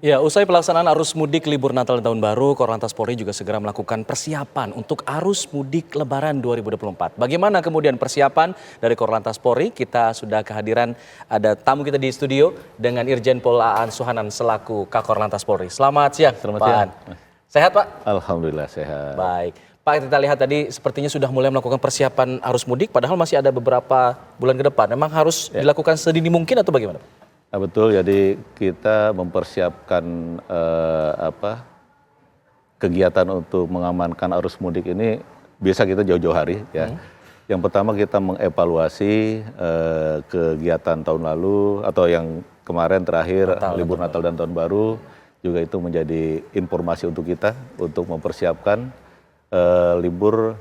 Ya, usai pelaksanaan arus mudik libur Natal dan Tahun Baru, Korlantas Polri juga segera melakukan persiapan untuk arus mudik Lebaran 2024. Bagaimana kemudian persiapan dari Korlantas Polri? Kita sudah kehadiran ada tamu kita di studio dengan Irjen Pol Aan Suhanan selaku Kakor Polri. Selamat siang, Selamat Pak siang. Aan. Sehat, Pak? Alhamdulillah sehat. Baik. Pak, kita lihat tadi sepertinya sudah mulai melakukan persiapan arus mudik, padahal masih ada beberapa bulan ke depan. Memang harus dilakukan sedini mungkin atau bagaimana, Pak? Nah, betul, jadi kita mempersiapkan kegiatan untuk mengamankan arus mudik ini biasa kita jauh-jauh hari ya. Yang pertama kita mengevaluasi kegiatan tahun lalu atau yang kemarin terakhir libur Natal dan Tahun Baru, juga itu menjadi informasi untuk kita untuk mempersiapkan libur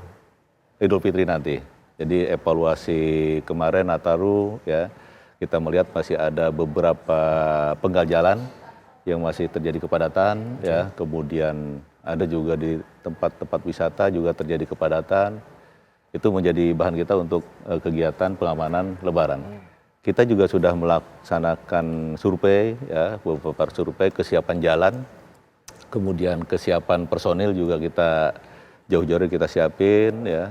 Idul Fitri nanti. Jadi evaluasi kemarin Nataru ya, kita melihat masih ada beberapa penggal jalan yang masih terjadi kepadatan ya, kemudian ada juga di tempat-tempat wisata juga terjadi kepadatan. Itu menjadi bahan kita untuk kegiatan pengamanan Lebaran. Kita juga sudah melaksanakan survei ya, beberapa survei kesiapan jalan, kemudian kesiapan personil juga kita jauh-jauh kita siapin ya,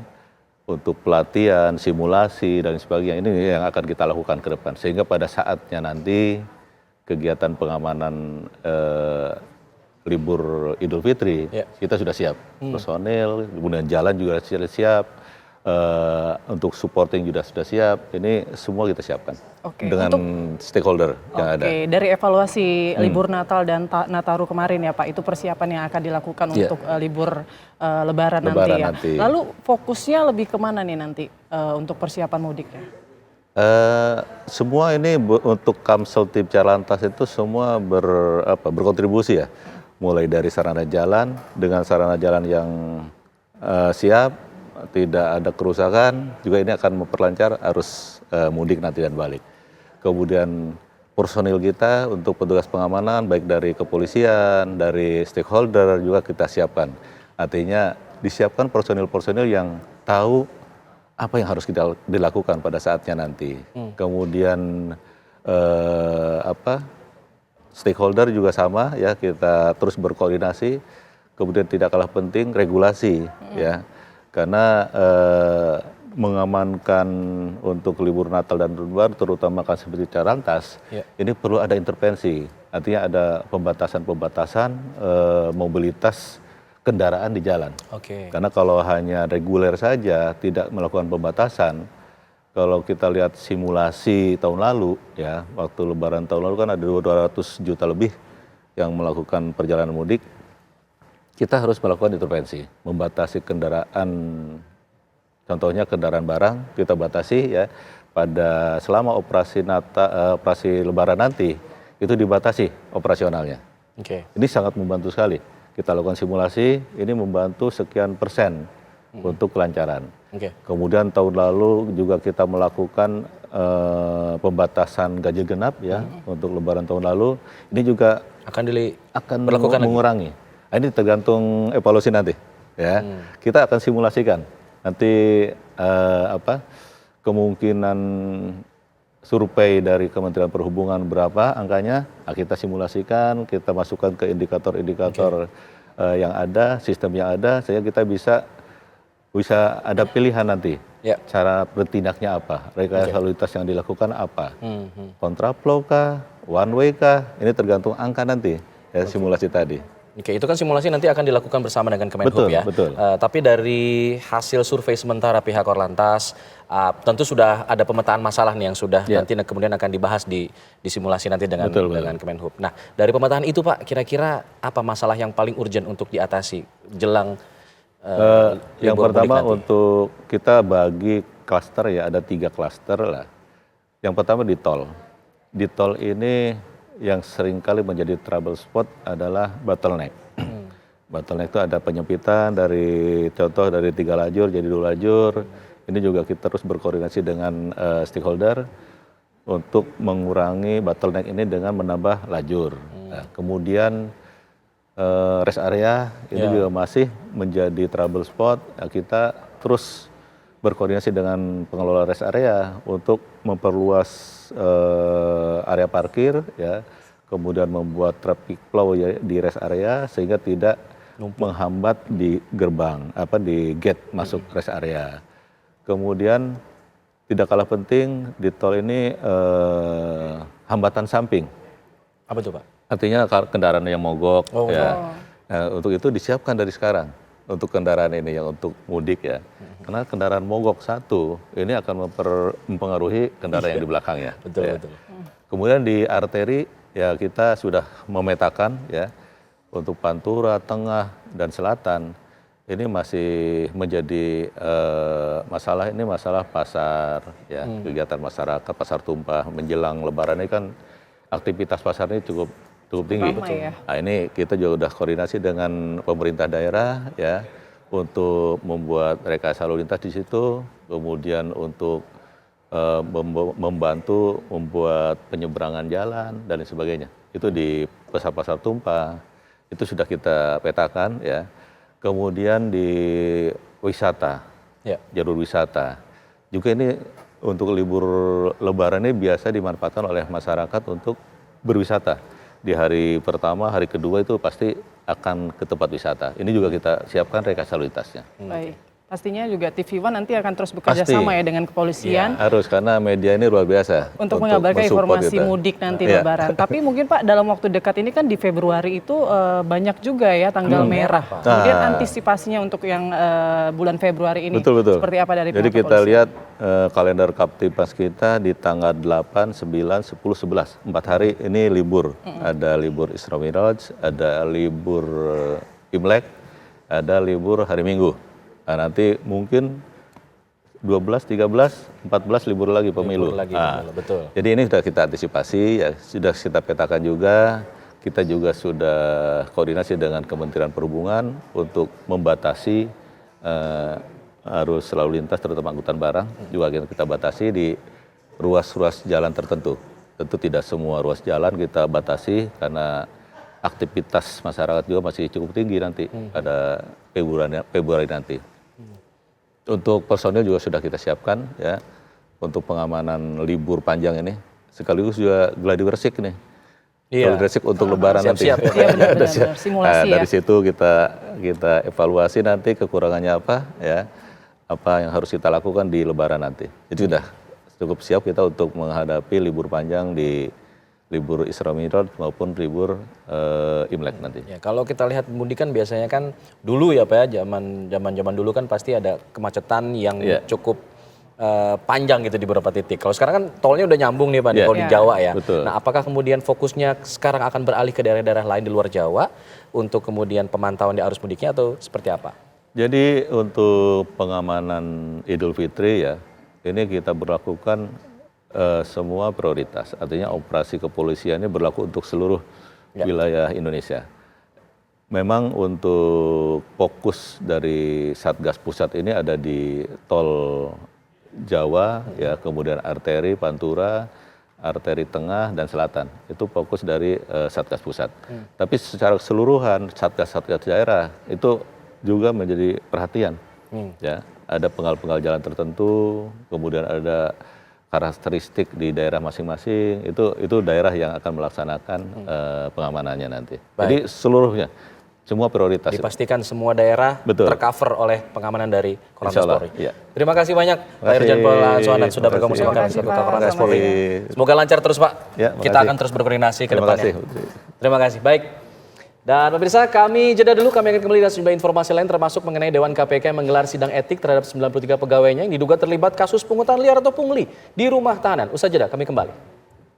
untuk pelatihan, simulasi dan sebagainya. Ini yang akan kita lakukan ke depan. Sehingga pada saatnya nanti kegiatan pengamanan libur Idul Fitri, kita sudah siap. Personil, kemudian jalan juga sudah siap, untuk supporting juga sudah siap. Ini semua kita siapkan dengan stakeholder yang ada. Oke, dari evaluasi libur Natal dan Nataru kemarin ya Pak, itu persiapan yang akan dilakukan untuk libur Lebaran nanti ya. Lalu fokusnya lebih kemana nih nanti untuk persiapan mudiknya? Semua ini untuk Kamsel Tim Korlantas itu semua berkontribusi ya. Mulai dari sarana jalan, dengan sarana jalan yang siap, tidak ada kerusakan, juga ini akan memperlancar arus mudik nanti dan balik. Kemudian personil kita untuk petugas pengamanan baik dari kepolisian, dari stakeholder juga kita siapkan. Artinya disiapkan personil-personil yang tahu apa yang harus kita dilakukan pada saatnya nanti. Kemudian stakeholder juga sama ya, kita terus berkoordinasi. Kemudian tidak kalah penting regulasi ya. Karena mengamankan untuk libur Natal dan Tahun Baru, terutama kan seperti Korlantas, ini perlu ada intervensi. Artinya ada pembatasan-pembatasan mobilitas kendaraan di jalan. Karena kalau hanya reguler saja, tidak melakukan pembatasan, kalau kita lihat simulasi tahun lalu, ya waktu Lebaran tahun lalu kan ada 200 juta lebih yang melakukan perjalanan mudik. Kita harus melakukan intervensi, membatasi kendaraan, contohnya kendaraan barang kita batasi ya, pada selama operasi Lebaran nanti itu dibatasi operasionalnya. Ini sangat membantu sekali. Kita lakukan simulasi, ini membantu sekian persen untuk kelancaran. Kemudian tahun lalu juga kita melakukan pembatasan ganjil genap ya, untuk Lebaran tahun lalu. Ini juga akan mengurangi. Ini tergantung evaluasi nanti, ya. Kita akan simulasikan nanti kemungkinan survei dari Kementerian Perhubungan berapa angkanya, kita simulasikan, kita masukkan ke indikator-indikator yang ada, sistem yang ada, sehingga kita bisa ada pilihan nanti, cara bertindaknya apa, rekayasa lalu lintas yang dilakukan apa, kontraflow kah, one way kah, ini tergantung angka nanti, ya, simulasi tadi. Itu kan simulasi nanti akan dilakukan bersama dengan Kemenhub ya. Tapi dari hasil survei sementara pihak Korlantas, tentu sudah ada pemetaan masalah nih yang sudah nanti kemudian akan dibahas di simulasi nanti dengan Kemenhub. Nah, dari pemetaan itu Pak, kira-kira apa masalah yang paling urgent untuk diatasi jelang yang pertama untuk kita bagi klaster ya, ada 3 klaster lah. Yang pertama di tol. Di tol ini yang seringkali menjadi trouble spot adalah bottleneck. Bottleneck itu ada penyempitan dari 3 lajur jadi 2 lajur. Ini juga kita terus berkoordinasi dengan stakeholder untuk mengurangi bottleneck ini dengan menambah lajur. Nah, kemudian rest area ini juga masih menjadi trouble spot. Nah, kita terus berkoordinasi dengan pengelola rest area untuk memperluas area parkir ya, kemudian membuat traffic flow ya di rest area sehingga tidak menghambat di gerbang, di gate masuk rest area. Kemudian tidak kalah penting di tol ini hambatan samping. Apa itu, Pak? Artinya kendaraan yang mogok ya. Nah, untuk itu disiapkan dari sekarang untuk kendaraan ini yang untuk mudik ya. Karena kendaraan mogok satu ini akan mempengaruhi kendaraan yang di belakangnya. Betul, ya. betul. Kemudian di arteri ya kita sudah memetakan ya untuk Pantura, Tengah dan Selatan ini masih menjadi masalah pasar ya, kegiatan masyarakat, pasar tumpah menjelang Lebaran ini kan aktivitas pasar ini cukup tinggi. Ya. Nah, ini kita juga sudah koordinasi dengan pemerintah daerah ya untuk membuat rekayasa lalu lintas di situ, kemudian untuk membantu membuat penyeberangan jalan dan lain sebagainya. Itu di pasar-pasar tumpah itu sudah kita petakan ya. Kemudian di wisata, jalur wisata juga ini untuk libur Lebaran ini biasa dimanfaatkan oleh masyarakat untuk berwisata. Di hari pertama, hari kedua itu pasti akan ke tempat wisata. Ini juga kita siapkan rekayasa lalu lintasnya. Baik. Pastinya juga TV One nanti akan terus bekerja sama ya dengan kepolisian. Ya, harus, karena media ini luar biasa. Untuk mengabarkan informasi mudik nanti Lebaran. Tapi mungkin Pak dalam waktu dekat ini kan di Februari itu banyak juga ya tanggal merah. Kemudian antisipasinya untuk yang bulan Februari ini seperti apa dari pihak Jadi kita lihat kalender Kaptipas kita di tanggal 8, 9, 10, 11. 4 hari ini libur. Ada libur Isra Miraj, ada libur Imlek, ada libur hari Minggu. Nah, nanti mungkin 12, 13, 14 libur lagi pemilu. Betul. Jadi ini sudah kita antisipasi, ya, sudah kita petakan juga. Kita juga sudah koordinasi dengan Kementerian Perhubungan untuk membatasi arus lalu lintas terutama angkutan barang. Juga kita batasi di ruas-ruas jalan tertentu. Tentu tidak semua ruas jalan kita batasi karena aktivitas masyarakat juga masih cukup tinggi nanti pada Februari nanti. Untuk personil juga sudah kita siapkan ya untuk pengamanan libur panjang ini. Sekaligus juga gladi resik nih. Gladi resik untuk Lebaran nanti. Siap-siap ya. Benar, simulasi dari situ kita evaluasi nanti kekurangannya apa ya. Apa yang harus kita lakukan di Lebaran nanti. Jadi sudah cukup siap kita untuk menghadapi libur panjang di libur Isra Miraj maupun libur Imlek nanti. Ya, kalau kita lihat mudik kan biasanya kan dulu ya Pak ya, zaman dulu kan pasti ada kemacetan yang cukup panjang gitu di beberapa titik. Kalau sekarang kan tolnya udah nyambung nih Pak di Jawa ya. Betul. Nah, apakah kemudian fokusnya sekarang akan beralih ke daerah-daerah lain di luar Jawa untuk kemudian pemantauan di arus mudiknya atau seperti apa? Jadi untuk pengamanan Idul Fitri ya, ini kita berlakukan semua prioritas, artinya operasi kepolisian ini berlaku untuk seluruh wilayah Indonesia. Memang untuk fokus dari Satgas Pusat ini ada di tol Jawa, ya kemudian arteri Pantura, arteri Tengah dan Selatan. Itu fokus dari Satgas Pusat. Tapi secara keseluruhan Satgas-Satgas daerah itu juga menjadi perhatian. Ya, ada penggal-penggal jalan tertentu, kemudian ada karakteristik di daerah masing-masing, itu daerah yang akan melaksanakan pengamanannya nanti. Jadi seluruhnya, semua prioritas. Dipastikan semua daerah tercover oleh pengamanan dari Korlantas Polri. Ya. Terima kasih banyak Pak Irjen Pol Ansuhanan sudah bergabung sama kami di Korlantas Polri. Semoga lancar terus Pak. Ya, kita akan terus berkoordinasi ke depannya. Terima kasih. Baik. Dan pemirsa, kami jeda dulu, kami akan kembali dengan sejumlah informasi lain termasuk mengenai Dewan KPK yang menggelar sidang etik terhadap 93 pegawainya yang diduga terlibat kasus pungutan liar atau pungli di rumah tahanan. Usai jeda, kami kembali.